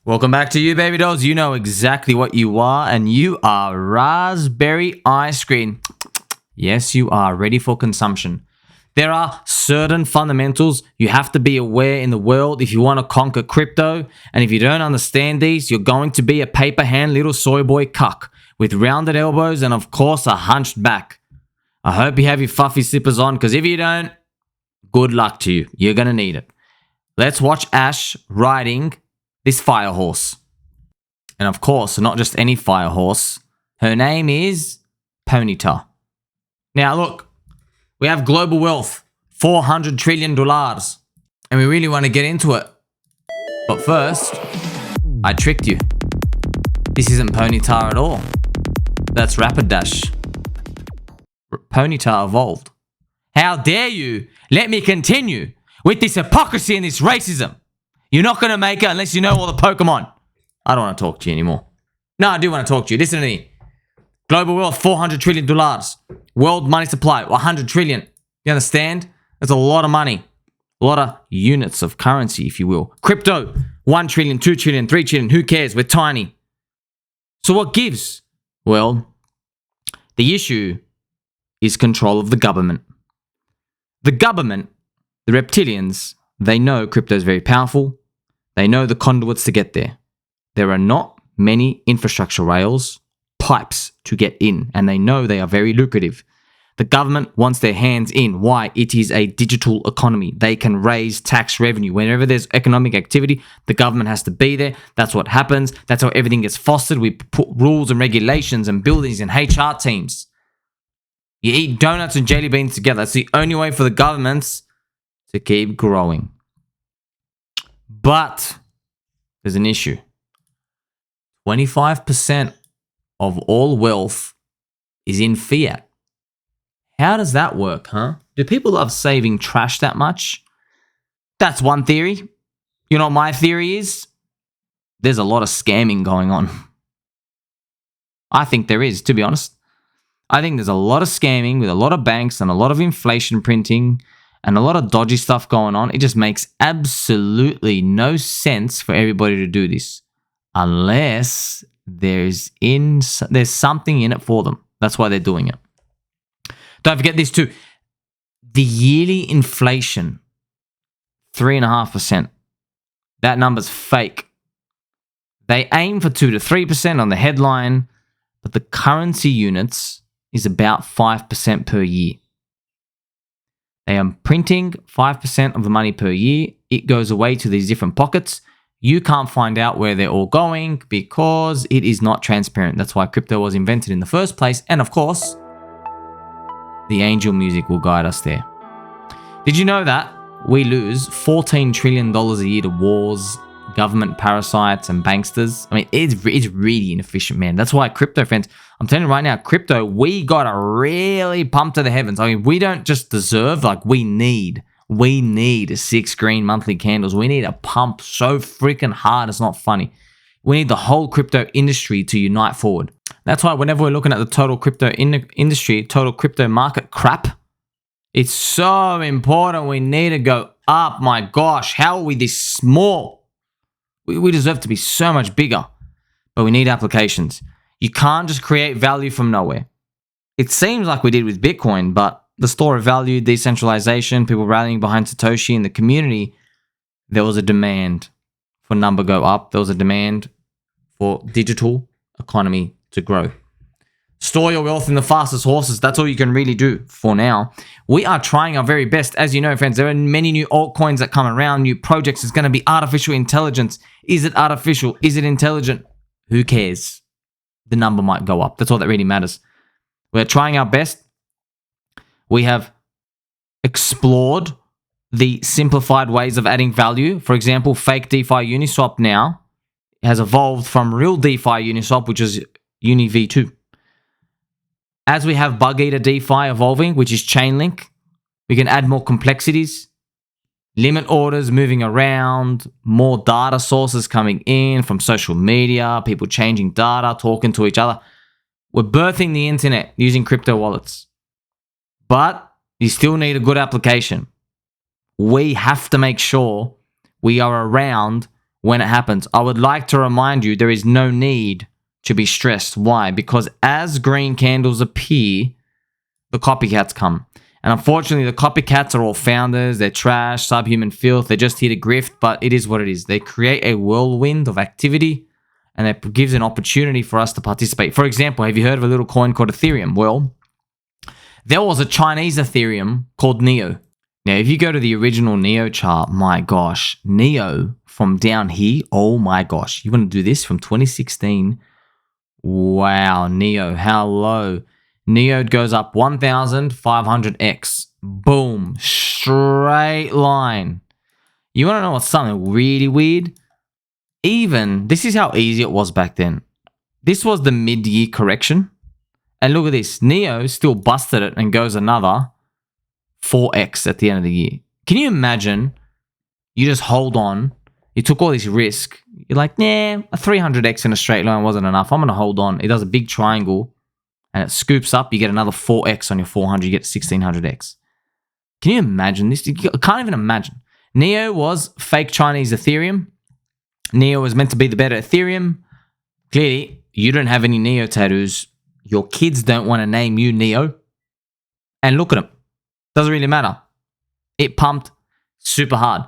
Welcome back to you, baby dolls. You know exactly what you are, and you are raspberry ice cream. Yes, you are ready for consumption. There are certain fundamentals you have to be aware in the world if you want to conquer crypto, and if you don't understand these, you're going to be a paper hand little soy boy cuck with rounded elbows and of course a hunched back. I hope you have your fluffy slippers on, because if you don't, good luck to you. You're going to need it. Let's watch Ash riding this fire horse. And of course, not just any fire horse. Her name is Ponyta. Now look, we have global wealth, $400 trillion, and we really want to get into it. But first, I tricked you. This isn't Ponyta at all. That's Rapidash. Ponyta evolved. How dare you let me continue with this hypocrisy and this racism? You're not going to make it unless you know all the Pokemon. I don't want to talk to you anymore. No, I do want to talk to you. Listen to me. Global wealth, $400 trillion. World money supply, 100 trillion. You understand? That's a lot of money. A lot of units of currency, if you will. Crypto, 1 trillion, 2 trillion, 3 trillion. Who cares? We're tiny. So what gives? Well, the issue is control of the government. The government, the reptilians, they know crypto is very powerful. They know the conduits to get there. There are not many infrastructure rails, pipes to get in, and they know they are very lucrative. The government wants their hands in. Why? It is a digital economy. They can raise tax revenue. Whenever there's economic activity, the government has to be there. That's what happens. That's how everything gets fostered. We put rules and regulations and buildings and HR teams. You eat donuts and jelly beans together. That's the only way for the governments to keep growing. But there's an issue. 25% of all wealth is in fiat. How does that work, huh? Do people love saving trash that much? That's one theory. You know what my theory is? There's a lot of scamming going on. I think there is, to be honest. I think there's a lot of scamming with a lot of banks and a lot of inflation printing and a lot of dodgy stuff going on. It just makes absolutely no sense for everybody to do this unless there's something in it for them. That's why they're doing it. Don't forget this too. The yearly inflation, 3.5%. That number's fake. They aim for 2 to 3% on the headline, but the currency units is about 5% per year. They are printing 5% of the money per year. It goes away to these different pockets. You can't find out where they're all going because it is not transparent. That's why crypto was invented in the first place. And of course, the angel music will guide us there. Did you know that we lose $14 trillion a year to wars, government parasites, and banksters? I mean, it's really inefficient, man. That's why crypto fans, I'm telling you right now, crypto, we got to really pump to the heavens. I mean, we don't just deserve, we need 6 green monthly candles. We need a pump so freaking hard, it's not funny. We need the whole crypto industry to unite forward. That's why whenever we're looking at the total crypto industry, total crypto market crap, it's so important. We need to go up. My gosh, how are we this small? We deserve to be so much bigger, but we need applications. You can't just create value from nowhere. It seems like we did with Bitcoin, but the store of value, decentralization, people rallying behind Satoshi in the community, there was a demand for number go up. There was a demand for digital economy to grow. Store your wealth in the fastest horses. That's all you can really do for now. We are trying our very best. As you know, friends, there are many new altcoins that come around, new projects. It's going to be artificial intelligence. Is it artificial? Is it intelligent? Who cares? The number might go up. That's all that really matters. We're trying our best. We have explored the simplified ways of adding value. For example, fake DeFi Uniswap now has evolved from real DeFi Uniswap, which is Uni V2. As we have Bug Eater DeFi evolving, which is ChainLink, we can add more complexities, limit orders moving around, more data sources coming in from social media, people changing data, talking to each other. We're birthing the internet using crypto wallets. But you still need a good application. We have to make sure we are around when it happens. I would like to remind you there is no need to be stressed. Why? Because as green candles appear, the copycats come. And unfortunately, the copycats are all founders. They're trash, subhuman filth. They're just here to grift, but it is what it is. They create a whirlwind of activity, and it gives an opportunity for us to participate. For example, have you heard of a little coin called Ethereum? Well, there was a Chinese Ethereum called Neo. Now, if you go to the original Neo chart, my gosh, Neo from down here, oh my gosh. You want to do this from 2016? Wow, Neo, how low? Neo goes up 1,500x. Boom, straight line. You want to know what's something really weird? This is how easy it was back then. This was the mid-year correction. And look at this. Neo still busted it and goes another 4x at the end of the year. Can you imagine? You just hold on. You took all this risk. You're like, nah, a 300x in a straight line wasn't enough. I'm going to hold on. It does a big triangle and it scoops up. You get another 4x on your 400. You get 1600x. Can you imagine this? You can't even imagine. Neo was fake Chinese Ethereum. Neo was meant to be the better Ethereum. Clearly, you don't have any Neo tattoos. Your kids don't want to name you Neo. And look at them. Doesn't really matter. It pumped super hard.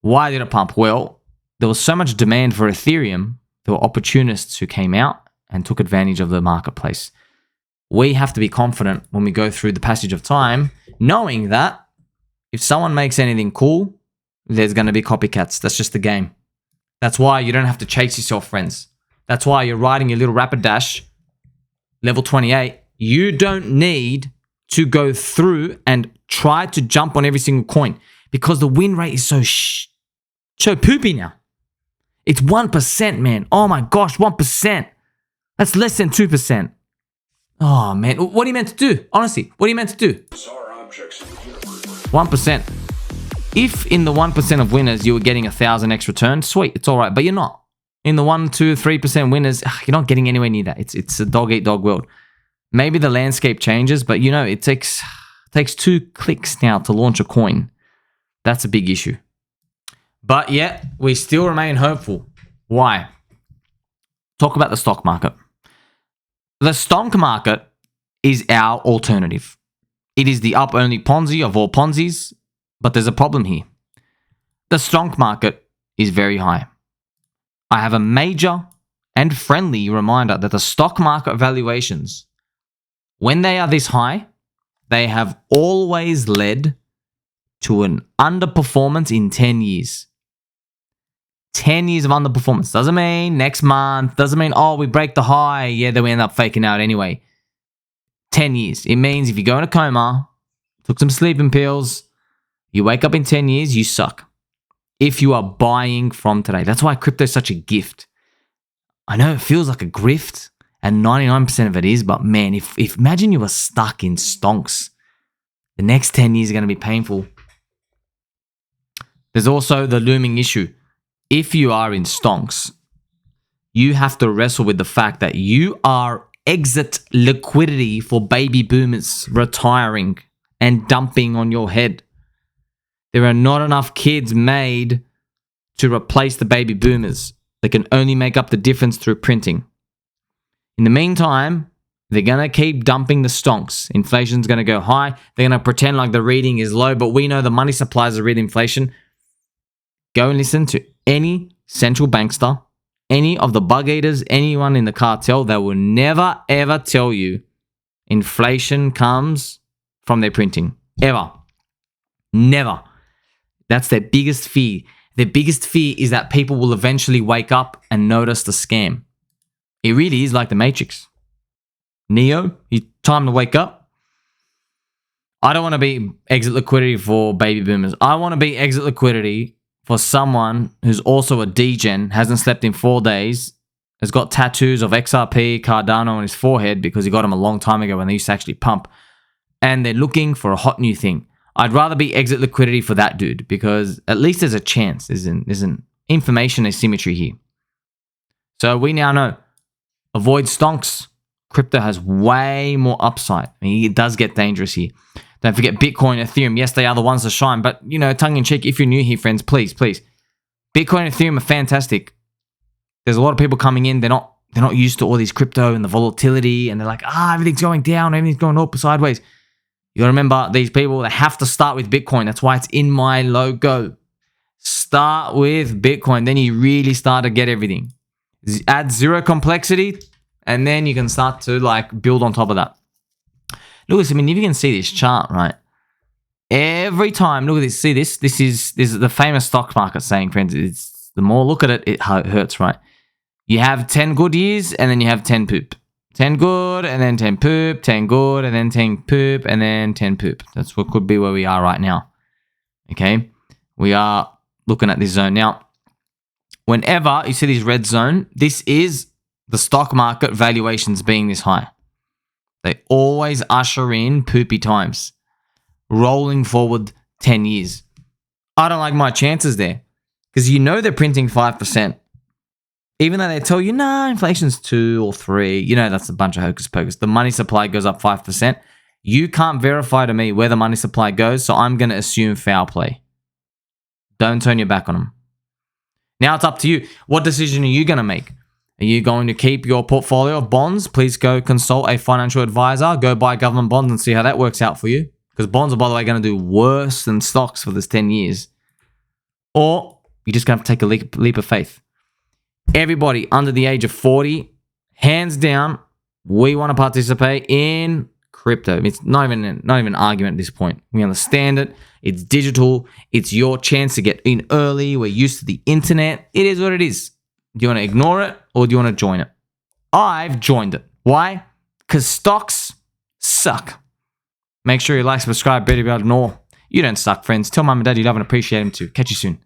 Why did it pump? Well, there was so much demand for Ethereum, there were opportunists who came out and took advantage of the marketplace. We have to be confident when we go through the passage of time, knowing that if someone makes anything cool, there's going to be copycats. That's just the game. That's why you don't have to chase yourself, friends. That's why you're riding your little rapid dash, level 28. You don't need to go through and try to jump on every single coin because the win rate is so poopy now. It's 1%, man. Oh my gosh, 1%. That's less than 2%. Oh man, what are you meant to do? Honestly, what are you meant to do? 1%. If in the 1% of winners you were getting 1,000x return, sweet, it's all right, but you're not. In the 1, 2, 3% winners, you're not getting anywhere near that. It's a dog-eat-dog world. Maybe the landscape changes, but you know, it takes 2 clicks now to launch a coin. That's a big issue. But yet, we still remain hopeful. Why? Talk about the stock market. The stock market is our alternative. It is the up-only Ponzi of all Ponzis, but there's a problem here. The stock market is very high. I have a major and friendly reminder that the stock market valuations, when they are this high, they have always led to an underperformance in 10 years. 10 years of underperformance. Doesn't mean next month. Doesn't mean, oh, we break the high. Yeah, then we end up faking out anyway. 10 years. It means if you go in a coma, took some sleeping pills, you wake up in 10 years, you suck. If you are buying from today. That's why crypto is such a gift. I know it feels like a grift, and 99% of it is, but man, if imagine you were stuck in stonks, the next 10 years are going to be painful. There's also the looming issue. If you are in stonks, you have to wrestle with the fact that you are exit liquidity for baby boomers retiring and dumping on your head. There are not enough kids made to replace the baby boomers. They can only make up the difference through printing. In the meantime, they're going to keep dumping the stonks. Inflation's going to go high. They're going to pretend like the reading is low, but we know the money supplies are read inflation. Go and listen to any central bankster, any of the bug eaters, anyone in the cartel. They will never, ever tell you inflation comes from their printing. Ever. Never. That's their biggest fear. Their biggest fear is that people will eventually wake up and notice the scam. It really is like the Matrix. Neo, it's time to wake up. I don't want to be exit liquidity for baby boomers. I want to be exit liquidity for someone who's also a Degen, hasn't slept in 4 days, has got tattoos of XRP, Cardano on his forehead because he got them a long time ago when they used to actually pump, and they're looking for a hot new thing. I'd rather be exit liquidity for that dude because at least there's a chance. There's an information asymmetry here. So we now know. Avoid stonks. Crypto has way more upside. I mean, it does get dangerous here. Don't forget Bitcoin, Ethereum. Yes, they are the ones that shine. But, you know, tongue in cheek, if you're new here, friends, please, Bitcoin and Ethereum are fantastic. There's a lot of people coming in. They're not used to all these crypto and the volatility, and they're like, everything's going down, everything's going up sideways. You got to remember, these people, they have to start with Bitcoin. That's why it's in my logo. Start with Bitcoin. Then you really start to get everything. Add zero complexity, and then you can start to like build on top of that. Look at this. I mean, if you can see this chart, right? Every time, look at this. See this? This is the famous stock market saying, friends. It's the more look at it, it hurts, right? You have 10 good years, and then you have 10 poop. 10 good, and then 10 poop. 10 good, and then 10 poop, and then 10 poop. That's what could be where we are right now. Okay? We are looking at this zone. Now, whenever you see this red zone, this is the stock market valuations being this high. They always usher in poopy times. Rolling forward 10 years. I don't like my chances there. Because you know they're printing 5%. Even though they tell you, inflation's 2 or 3. You know that's a bunch of hocus pocus. The money supply goes up 5%. You can't verify to me where the money supply goes, so I'm going to assume foul play. Don't turn your back on them. Now it's up to you. What decision are you going to make? Are you going to keep your portfolio of bonds? Please go consult a financial advisor. Go buy government bonds and see how that works out for you. Because bonds are, by the way, going to do worse than stocks for this 10 years. Or you're just going to have to take a leap of faith. Everybody under the age of 40, hands down, we want to participate in crypto. It's not even an argument at this point. We understand it. It's digital. It's your chance to get in early. We're used to the internet. It is what it is. Do you want to ignore it or do you want to join it? I've joined it. Why? Because stocks suck. Make sure you like, subscribe, better about it and all. You don't suck, friends. Tell mum and dad you love and appreciate them too. Catch you soon.